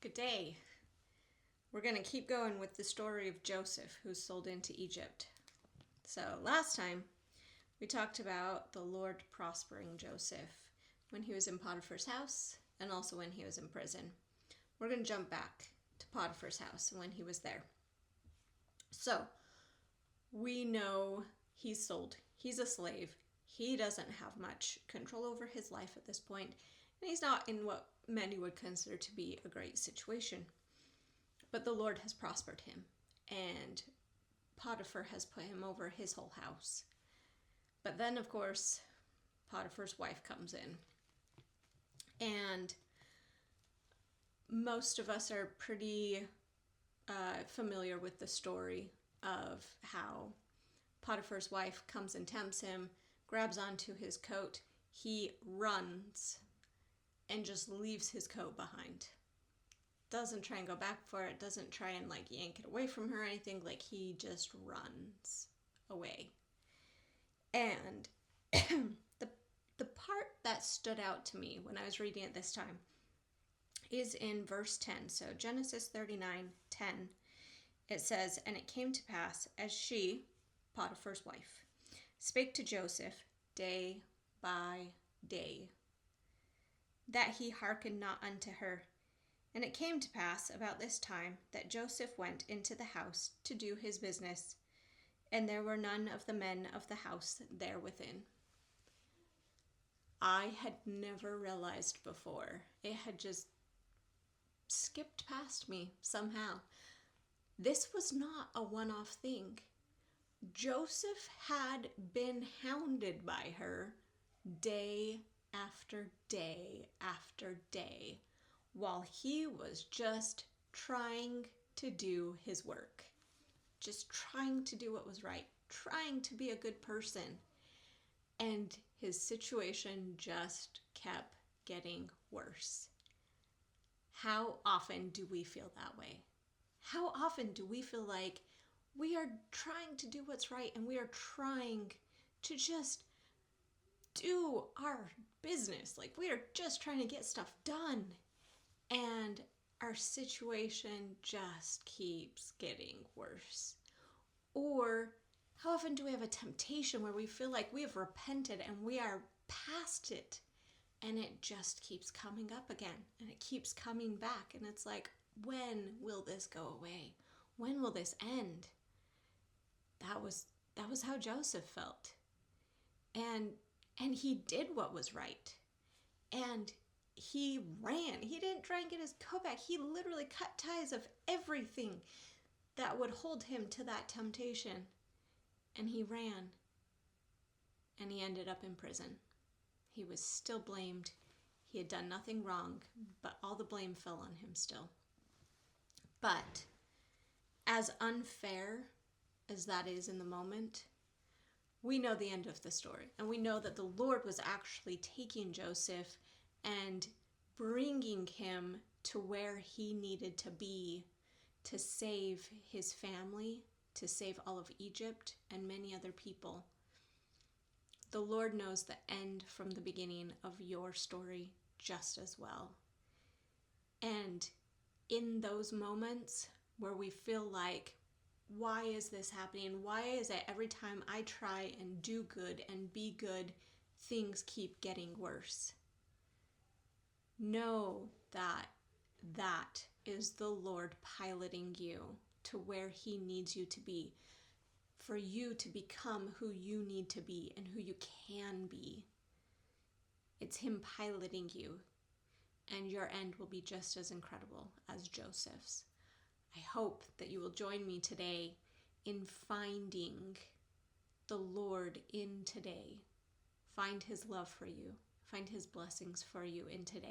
Good day. We're going to keep going with the story of Joseph, who's sold into Egypt. So last time, we talked about the Lord prospering Joseph when he was in Potiphar's house and also when he was in prison. We're going to jump back to Potiphar's house when he was there. So we know he's sold. He's a slave. He doesn't have much control over his life at this point, and he's not in what many would consider to be a great situation. But the Lord has prospered him, and Potiphar has put him over his whole house. But then, of course, Potiphar's wife comes in, and most of us are pretty familiar with the story of how Potiphar's wife comes and tempts him, grabs onto his coat, he runs and just leaves his coat behind. Doesn't try and go back for it, doesn't try and yank it away from her or anything, he just runs away. And the part that stood out to me when I was reading it this time is in verse 10. So Genesis 39:10, it says, "And it came to pass, as she," Potiphar's wife, "spake to Joseph day by day, that he hearkened not unto her. And it came to pass about this time that Joseph went into the house to do his business, and there were none of the men of the house there within." I had never realized before. It had just skipped past me somehow. This was not a one-off thing. Joseph had been hounded by her day after day after day while he was just trying to do his work, just trying to do what was right, trying to be a good person. And his situation just kept getting worse. How often do we feel that way? How often do we feel like we are trying to do what's right and we are trying to just do our business? We are just trying to get stuff done. And our situation just keeps getting worse. Or how often do we have a temptation where we feel like we have repented and we are past it, and it just keeps coming up again and it keeps coming back, and it's like, when will this go away? When will this end? That was how Joseph felt. And he did what was right. And he ran. He didn't try and get his coat back. He literally cut ties of everything that would hold him to that temptation. And he ran. And he ended up in prison. He was still blamed. He had done nothing wrong, but all the blame fell on him still. But as unfair as that is in the moment, we know the end of the story. And we know that the Lord was actually taking Joseph and bringing him to where he needed to be to save his family, to save all of Egypt and many other people. The Lord knows the end from the beginning of your story just as well. And in those moments where we feel like, why is this happening? Why is it every time I try and do good and be good, things keep getting worse? Know that that is the Lord piloting you to where he needs you to be, for you to become who you need to be and who you can be. It's him piloting you, and your end will be just as incredible as Joseph's. I hope that you will join me today in finding the Lord in today. Find his love for you. Find his blessings for you in today.